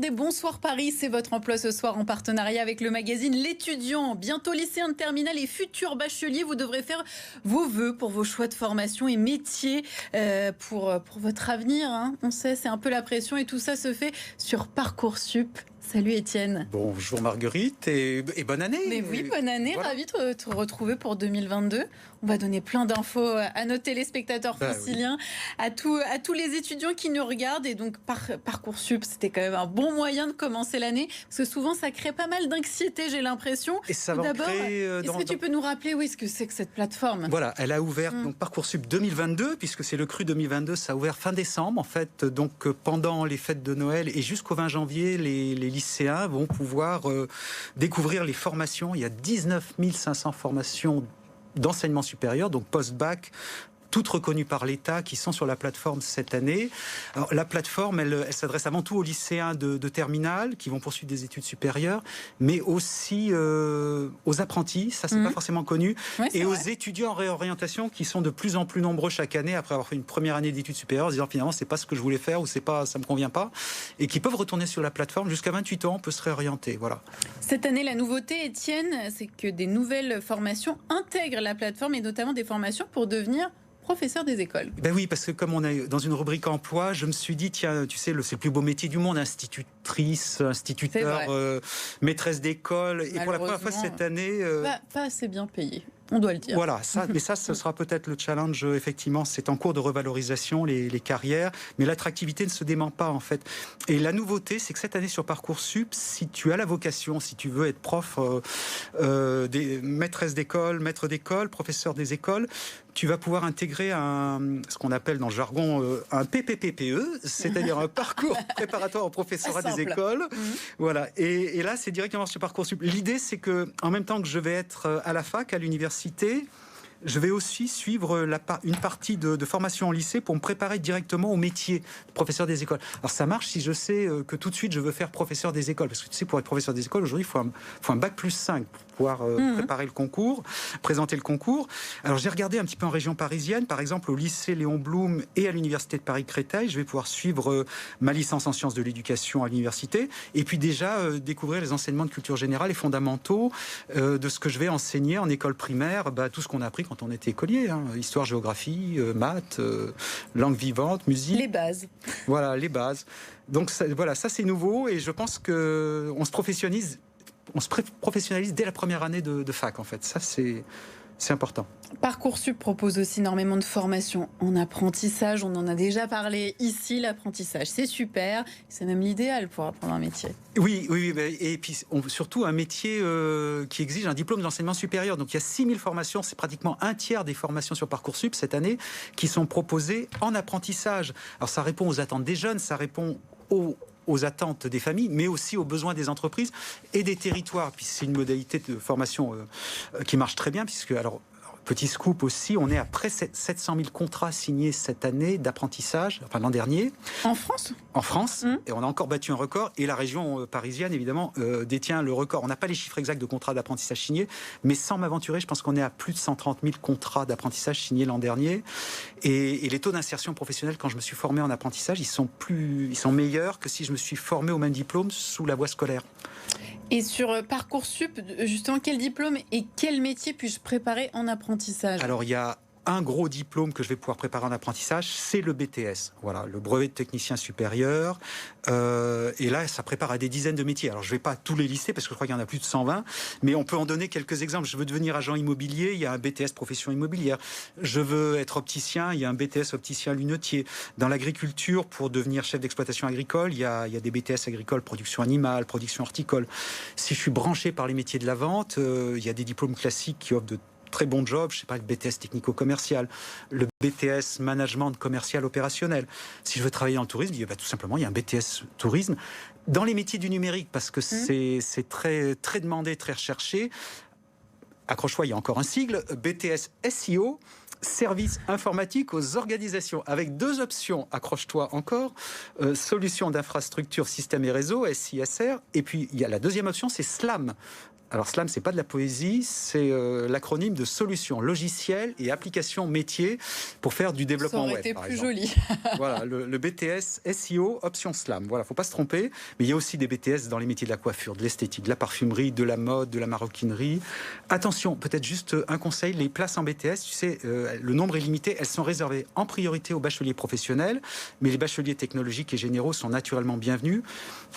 regardez Bonsoir Paris, c'est votre emploi ce soir en partenariat avec le magazine L'Étudiant. Bientôt lycéen de terminale et futurs bacheliers, vous devrez faire vos vœux pour vos choix de formation et métiers pour votre avenir. On sait, c'est un peu la pression et tout ça se fait sur Parcoursup. Salut Étienne. Bonjour Marguerite et bonne année. Mais oui, bonne année, voilà. Ravi de te retrouver pour 2022. On va donner plein d'infos à nos téléspectateurs franciliens, à tous les étudiants qui nous regardent. Et donc Parcoursup, c'était quand même un bon moyen de commencer l'année, parce que souvent ça crée pas mal d'anxiété, j'ai l'impression. Et ça va d'abord, est-ce que tu peux nous rappeler ce que c'est que cette plateforme ? Voilà, elle a ouvert donc Parcoursup 2022, puisque c'est le cru 2022, ça a ouvert fin décembre en fait. Donc pendant les fêtes de Noël et jusqu'au 20 janvier, les lycéens vont pouvoir découvrir les formations. Il y a 19 500 formations d'enseignement supérieur, donc post-bac, toutes reconnues par l'État, qui sont sur la plateforme cette année. Alors, la plateforme, elle s'adresse avant tout aux lycéens de terminale, qui vont poursuivre des études supérieures, mais aussi aux apprentis, ça c'est pas forcément connu, et aux étudiants en réorientation, qui sont de plus en plus nombreux chaque année, après avoir fait une première année d'études supérieures, en disant finalement c'est pas ce que je voulais faire, ou ça me convient pas, et qui peuvent retourner sur la plateforme. Jusqu'à 28 ans, on peut se réorienter. Voilà. Cette année, la nouveauté, Étienne, c'est que des nouvelles formations intègrent la plateforme, et notamment des formations pour devenir professeur des écoles. Ben oui, parce que comme on est dans une rubrique emploi, je me suis dit, tiens, tu sais, c'est le plus beau métier du monde, institutrice, instituteur, maîtresse d'école. Et pour la première fois cette année... Pas assez bien payé. On doit le dire. Voilà, mais ça, ce sera peut-être le challenge, effectivement. C'est en cours de revalorisation, les carrières, mais l'attractivité ne se dément pas, en fait. Et la nouveauté, c'est que cette année sur Parcoursup, si tu as la vocation, si tu veux être prof, maîtresse d'école, maître d'école, professeur des écoles, tu vas pouvoir intégrer ce qu'on appelle dans le jargon un PPPPE, c'est-à-dire un parcours préparatoire au professorat des écoles. Voilà. Et là, c'est directement sur Parcoursup. L'idée, c'est que, en même temps que je vais être à la fac, à l'université, je vais aussi suivre une partie de formation en lycée pour me préparer directement au métier de professeur des écoles. Alors ça marche si je sais que tout de suite je veux faire professeur des écoles. Parce que tu sais, pour être professeur des écoles, aujourd'hui, il faut un bac plus 5 pour pouvoir préparer le concours, présenter le concours. Alors j'ai regardé un petit peu en région parisienne, par exemple au lycée Léon Blum et à l'université de Paris-Créteil, je vais pouvoir suivre ma licence en sciences de l'éducation à l'université, et puis déjà découvrir les enseignements de culture générale et fondamentaux de ce que je vais enseigner en école primaire, tout ce qu'on a appris quand on était écolier, histoire, géographie, maths, langue vivante, musique. Les bases. Voilà, les bases. Donc ça c'est nouveau, et je pense qu'on se professionnalise dès la première année de fac, en fait. Ça, c'est important. Parcoursup propose aussi énormément de formations en apprentissage. On en a déjà parlé ici. L'apprentissage, c'est super. C'est même l'idéal pour apprendre un métier. Oui. Et puis surtout un métier qui exige un diplôme d'enseignement supérieur. Donc il y a 6000 formations. C'est pratiquement un tiers des formations sur Parcoursup cette année qui sont proposées en apprentissage. Alors ça répond aux attentes des jeunes, ça répond aux attentes des familles, mais aussi aux besoins des entreprises et des territoires. Puis c'est une modalité de formation qui marche très bien, puisque, alors, petit scoop aussi, on est à près de 700 000 contrats signés cette année d'apprentissage, enfin l'an dernier. En France ? En France, et on a encore battu un record, et la région parisienne, évidemment, détient le record. On n'a pas les chiffres exacts de contrats d'apprentissage signés, mais sans m'aventurer, je pense qu'on est à plus de 130 000 contrats d'apprentissage signés l'an dernier. Et les taux d'insertion professionnelle, quand je me suis formé en apprentissage, ils sont meilleurs que si je me suis formé au même diplôme sous la voie scolaire. Et sur Parcoursup, justement, quel diplôme et quel métier puis-je préparer en apprentissage ? Alors, il y a un gros diplôme que je vais pouvoir préparer en apprentissage, c'est le BTS. Voilà, le brevet de technicien supérieur. Et là, ça prépare à des dizaines de métiers. Alors, je ne vais pas à tous les lycées, parce que je crois qu'il y en a plus de 120, mais on peut en donner quelques exemples. Je veux devenir agent immobilier, il y a un BTS profession immobilière. Je veux être opticien, il y a un BTS opticien lunetier. Dans l'agriculture, pour devenir chef d'exploitation agricole, il y a des BTS agricoles, production animale, production horticole. Si je suis branché par les métiers de la vente, il y a des diplômes classiques qui offrent de très bon job, je sais pas, le BTS technico-commercial, le BTS management commercial opérationnel. Si je veux travailler dans le tourisme, tout simplement, il y a un BTS tourisme. Dans les métiers du numérique, parce que c'est très, très demandé, très recherché, accroche-toi, il y a encore un sigle, BTS SEO, service informatique aux organisations, avec 2 options, accroche-toi encore, solutions d'infrastructure, système et réseau, SISR, et puis il y a la deuxième option, c'est SLAM, Alors SLAM, c'est pas de la poésie, c'est l'acronyme de solutions logicielles et applications métiers pour faire du développement web. Ça aurait été plus joli. Voilà, le BTS SEO option SLAM. Voilà, faut pas se tromper. Mais il y a aussi des BTS dans les métiers de la coiffure, de l'esthétique, de la parfumerie, de la mode, de la maroquinerie. Attention, peut-être juste un conseil, les places en BTS, tu sais, le nombre est limité. Elles sont réservées en priorité aux bacheliers professionnels, mais les bacheliers technologiques et généraux sont naturellement bienvenus,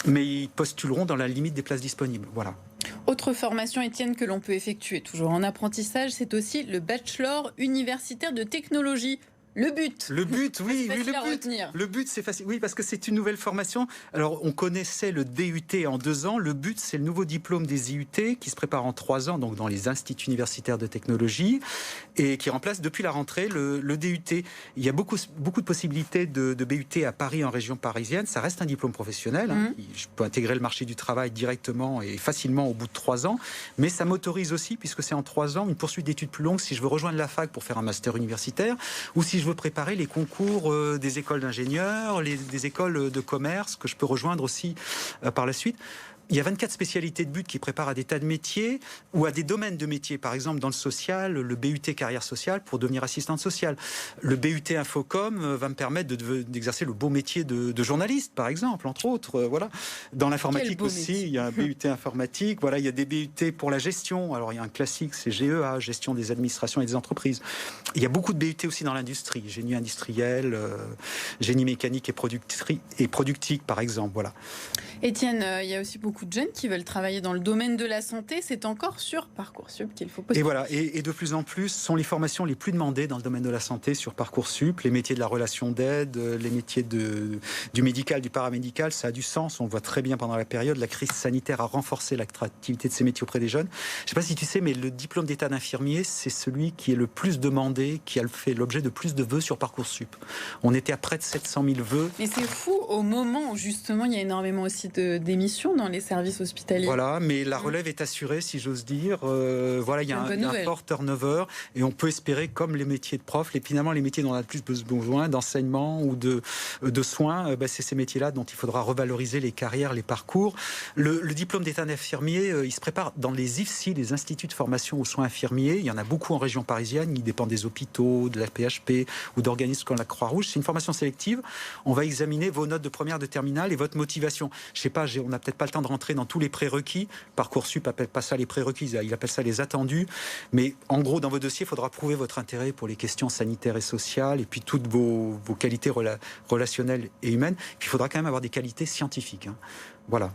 mais ils postuleront dans la limite des places disponibles. Voilà. Autre formation, Étienne, que l'on peut effectuer toujours en apprentissage, c'est aussi le bachelor universitaire de technologie. Le but, oui, retenir. Le but, c'est facile. Oui, parce que c'est une nouvelle formation. Alors, on connaissait le DUT en 2 ans. Le but, c'est le nouveau diplôme des IUT qui se prépare en 3 ans, donc dans les instituts universitaires de technologie, et qui remplace depuis la rentrée le DUT. Il y a beaucoup de possibilités de BUT à Paris, en région parisienne. Ça reste un diplôme professionnel. Je peux intégrer le marché du travail directement et facilement au bout de 3 ans. Mais ça m'autorise aussi, puisque c'est en 3 ans, une poursuite d'études plus longue si je veux rejoindre la fac pour faire un master universitaire, ou si je veux préparer les concours des écoles d'ingénieurs, des écoles de commerce que je peux rejoindre aussi par la suite. Il y a 24 spécialités de but qui préparent à des tas de métiers ou à des domaines de métiers. Par exemple, dans le social, le BUT carrière sociale pour devenir assistante sociale. Le BUT Infocom va me permettre d'exercer le beau métier de journaliste, par exemple, entre autres. Voilà. Dans l'informatique aussi, métier. Il y a un BUT informatique. Voilà, il y a des BUT pour la gestion. Alors, il y a un classique, c'est GEA, gestion des administrations et des entreprises. Il y a beaucoup de BUT aussi dans l'industrie. Génie industriel, génie mécanique et productique, par exemple. Voilà. Étienne, il y a aussi beaucoup de jeunes qui veulent travailler dans le domaine de la santé. C'est encore sur Parcoursup qu'il faut postuler. Et voilà, et de plus en plus, sont les formations les plus demandées dans le domaine de la santé sur Parcoursup. Les métiers de la relation d'aide, les métiers du médical, du paramédical, ça a du sens. On le voit très bien pendant la période. La crise sanitaire a renforcé l'attractivité de ces métiers auprès des jeunes. Je ne sais pas si tu sais, mais le diplôme d'état d'infirmier, c'est celui qui est le plus demandé, qui a fait l'objet de plus de vœux sur Parcoursup. On était à près de 700 000 vœux. Mais c'est fou, au moment où justement il y a énormément aussi d'émissions dans les services hospitaliers. Voilà, mais la relève est assurée, si j'ose dire. Voilà, il y a un fort turnover et on peut espérer, comme les métiers de prof, finalement les métiers dont on a le plus besoin, d'enseignement ou de soins, c'est ces métiers-là dont il faudra revaloriser les carrières, les parcours. Le diplôme d'état d'infirmier, il se prépare dans les IFSI, les instituts de formation aux soins infirmiers. Il y en a beaucoup en région parisienne. Il dépend des hôpitaux, de la PHP ou d'organismes comme la Croix-Rouge. C'est une formation sélective. On va examiner vos notes de première, de terminale et votre motivation. Je sais pas, on n'a peut-être pas le temps de rentrer dans tous les prérequis. Parcoursup appelle pas ça les prérequis, il appelle ça les attendus. Mais en gros, dans vos dossiers, il faudra prouver votre intérêt pour les questions sanitaires et sociales et puis toutes vos qualités relationnelles et humaines. Puis il faudra quand même avoir des qualités scientifiques. Voilà.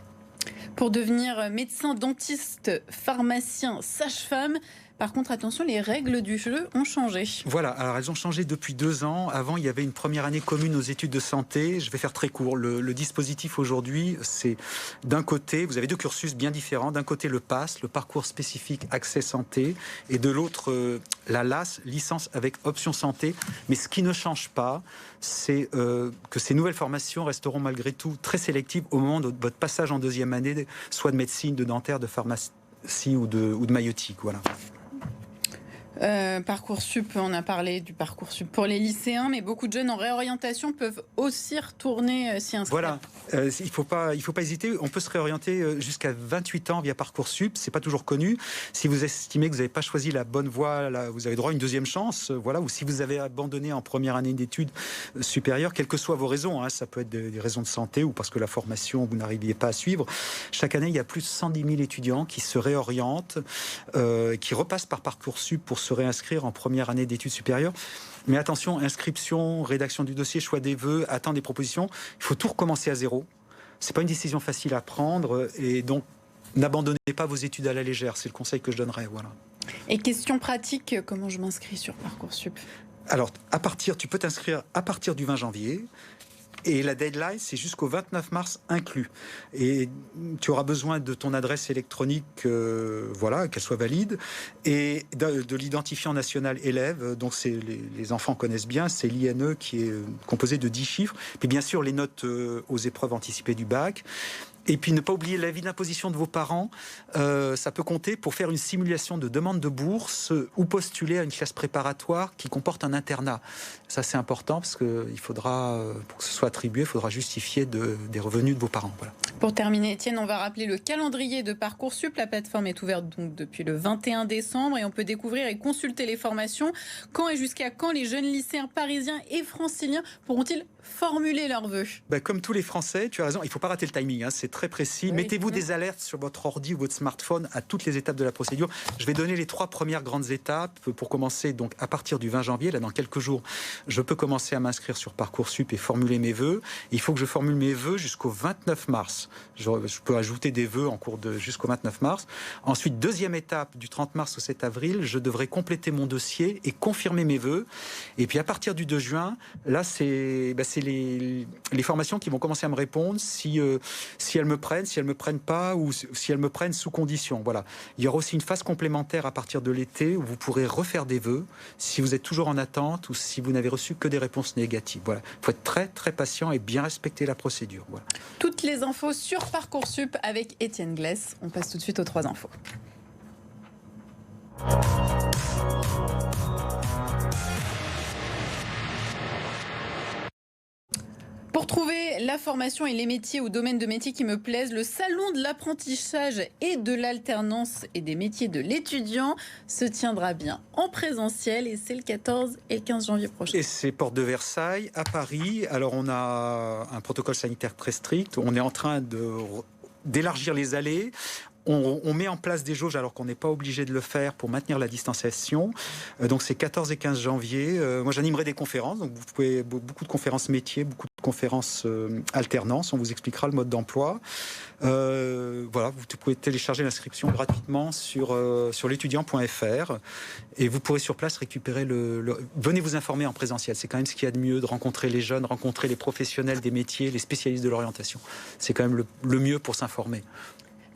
Pour devenir médecin, dentiste, pharmacien, sage-femme, par contre, attention, les règles du jeu ont changé. Voilà, alors elles ont changé depuis 2 ans. Avant, il y avait une première année commune aux études de santé. Je vais faire très court. Le dispositif aujourd'hui, c'est d'un côté, vous avez 2 cursus bien différents. D'un côté, le PASS, le parcours spécifique accès santé, et de l'autre, la LAS, licence avec option santé. Mais ce qui ne change pas, c'est que ces nouvelles formations resteront malgré tout très sélectives au moment de votre passage en 2e année, soit de médecine, de dentaire, de pharmacie ou de maïeutique. Voilà. Parcoursup, on a parlé du Parcoursup pour les lycéens, mais beaucoup de jeunes en réorientation peuvent aussi retourner s'y inscrire. Voilà, il faut pas hésiter. On peut se réorienter jusqu'à 28 ans via Parcoursup. C'est pas toujours connu. Si vous estimez que vous n'avez pas choisi la bonne voie, là, vous avez droit à une 2e chance. Voilà, ou si vous avez abandonné en première année d'études supérieures, quelles que soient vos raisons, ça peut être des raisons de santé ou parce que la formation vous n'arriviez pas à suivre. Chaque année, il y a plus de 110 000 étudiants qui se réorientent, qui repassent par Parcoursup pour se réinscrire en première année d'études supérieures. Mais attention, inscription, rédaction du dossier, choix des vœux, attente des propositions, il faut tout recommencer à zéro. C'est pas une décision facile à prendre et donc n'abandonnez pas vos études à la légère, c'est le conseil que je donnerais. Voilà. Et question pratique, comment je m'inscris sur Parcoursup ? Alors, tu peux t'inscrire à partir du 20 janvier. Et la deadline, c'est jusqu'au 29 mars inclus. Et tu auras besoin de ton adresse électronique, qu'elle soit valide, et de l'identifiant national élève. Donc, les enfants connaissent bien, c'est l'INE qui est composé de 10 chiffres. Puis bien sûr, les notes aux épreuves anticipées du bac. Et puis ne pas oublier l'avis d'imposition de vos parents. Ça peut compter pour faire une simulation de demande de bourse ou postuler à une classe préparatoire qui comporte un internat. Ça c'est important parce qu'il faudra, pour que ce soit attribué, il faudra justifier des revenus de vos parents. Voilà. Pour terminer, Étienne, on va rappeler le calendrier de Parcoursup. La plateforme est ouverte donc depuis le 21 décembre et on peut découvrir et consulter les formations. Quand et jusqu'à quand les jeunes lycéens parisiens et franciliens pourront-ils formuler leurs vœux? Comme tous les Français, tu as raison, il ne faut pas rater le timing, hein, c'est très précis. Oui. Mettez-vous des alertes sur votre ordi ou votre smartphone à toutes les étapes de la procédure. Je vais donner les 3 premières grandes étapes pour commencer. Donc à partir du 20 janvier, là dans quelques jours, je peux commencer à m'inscrire sur Parcoursup et formuler mes vœux. Il faut que je formule mes vœux jusqu'au 29 mars. Je peux ajouter des vœux en cours jusqu'au 29 mars. Ensuite, deuxième étape, du 30 mars au 7 avril, je devrais compléter mon dossier et confirmer mes vœux. Et puis à partir du 2 juin, là c'est les formations qui vont commencer à me répondre si elles me prennent pas ou si elles me prennent sous condition. Voilà. Il y aura aussi une phase complémentaire à partir de l'été où vous pourrez refaire des vœux si vous êtes toujours en attente ou si vous n'avez reçu que des réponses négatives. Voilà. Il faut être très très patient et bien respecter la procédure. Voilà. Toutes les infos sur Parcoursup avec Étienne Glès. On passe tout de suite aux 3 infos. Pour trouver la formation et les métiers ou domaines de métiers qui me plaisent, le salon de l'apprentissage et de l'alternance et des métiers de l'étudiant se tiendra bien en présentiel et c'est le 14 et le 15 janvier prochain. Et c'est porte de Versailles à Paris. Alors on a un protocole sanitaire très strict. On est en train d'élargir les allées. On met en place des jauges alors qu'on n'est pas obligé de le faire pour maintenir la distanciation. Donc c'est 14 et 15 janvier. Moi j'animerai des conférences, donc vous pouvez beaucoup de conférences métiers, beaucoup de conférences alternance. On vous expliquera le mode d'emploi. Voilà, vous pouvez télécharger l'inscription gratuitement sur l'étudiant.fr et vous pourrez sur place récupérer venez vous informer en présentiel. C'est quand même ce qu'il y a de mieux de rencontrer les jeunes, rencontrer les professionnels des métiers, les spécialistes de l'orientation. C'est quand même le mieux pour s'informer.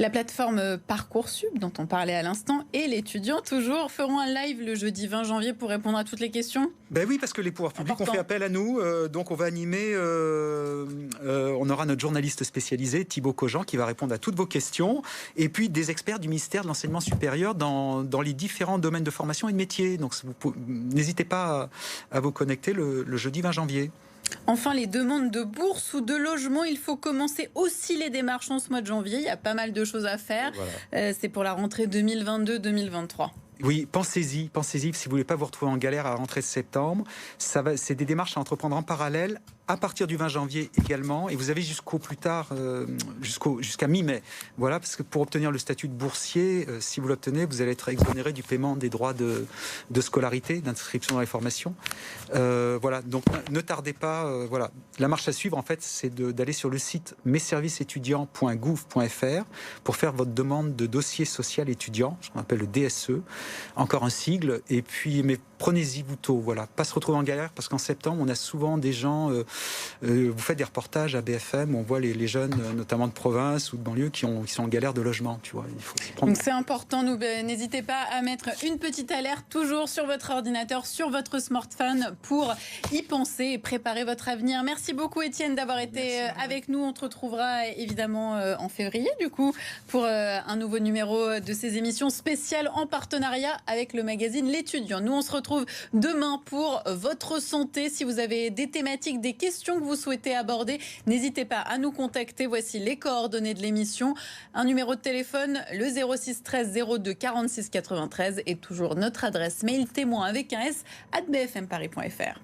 La plateforme Parcoursup, dont on parlait à l'instant, et l'étudiant toujours feront un live le jeudi 20 janvier pour répondre à toutes les questions. Oui, parce que les pouvoirs publics ont fait appel à nous. Donc on va animer, on aura notre journaliste spécialisé, Thibaut Cogent, qui va répondre à toutes vos questions. Et puis des experts du ministère de l'Enseignement supérieur dans les différents domaines de formation et de métier. Donc n'hésitez pas à vous connecter le jeudi 20 janvier. Enfin, les demandes de bourse ou de logement, il faut commencer aussi les démarches en ce mois de janvier. Il y a pas mal de choses à faire. Voilà. C'est pour la rentrée 2022-2023. Oui, pensez-y. Si vous voulez pas vous retrouver en galère à la rentrée de septembre, c'est des démarches à entreprendre en parallèle à partir du 20 janvier également, et vous avez jusqu'au plus tard, jusqu'à mi-mai. Voilà, parce que pour obtenir le statut de boursier, si vous l'obtenez, vous allez être exonéré du paiement des droits de scolarité, d'inscription dans les formations. Voilà, donc ne tardez pas. Voilà, la marche à suivre, en fait, c'est d'aller sur le site messervicesétudiants.gouv.fr pour faire votre demande de dossier social étudiant, ce qu'on appelle le DSE, encore un sigle, et puis mais prenez-y vous tôt, voilà, pas se retrouver en galère, parce qu'en septembre, on a souvent des gens, vous faites des reportages à BFM, on voit les jeunes, notamment de province ou de banlieue, qui sont en galère de logement, tu vois. Il faut s'y prendre. Donc c'est important, n'hésitez pas à mettre une petite alerte toujours sur votre ordinateur, sur votre smartphone pour y penser et préparer votre avenir. Merci beaucoup Étienne d'avoir été avec nous. On te retrouvera évidemment en février du coup pour un nouveau numéro de ces émissions spéciales en partenariat avec le magazine L'Étudiant. Nous on se retrouve demain pour votre santé. Si vous avez des thématiques, des questions que vous souhaitez aborder, n'hésitez pas à nous contacter. Voici les coordonnées de l'émission. Un numéro de téléphone, le 06 13 02 46 93 et toujours notre adresse mail témoin avec un s @bfmparis.fr.